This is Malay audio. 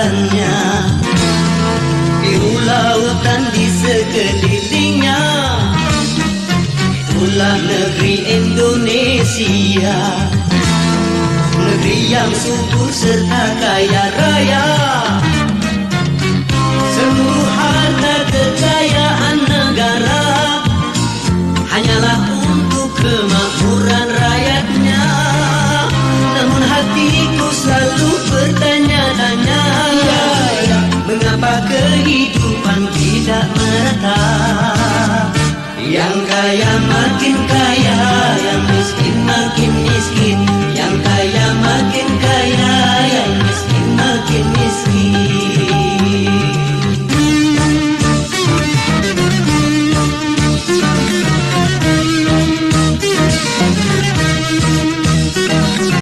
hamparannya, biru lautan di sekelilingnya. Itulah negeri Indonesia, negeri yang subur serta kaya raya.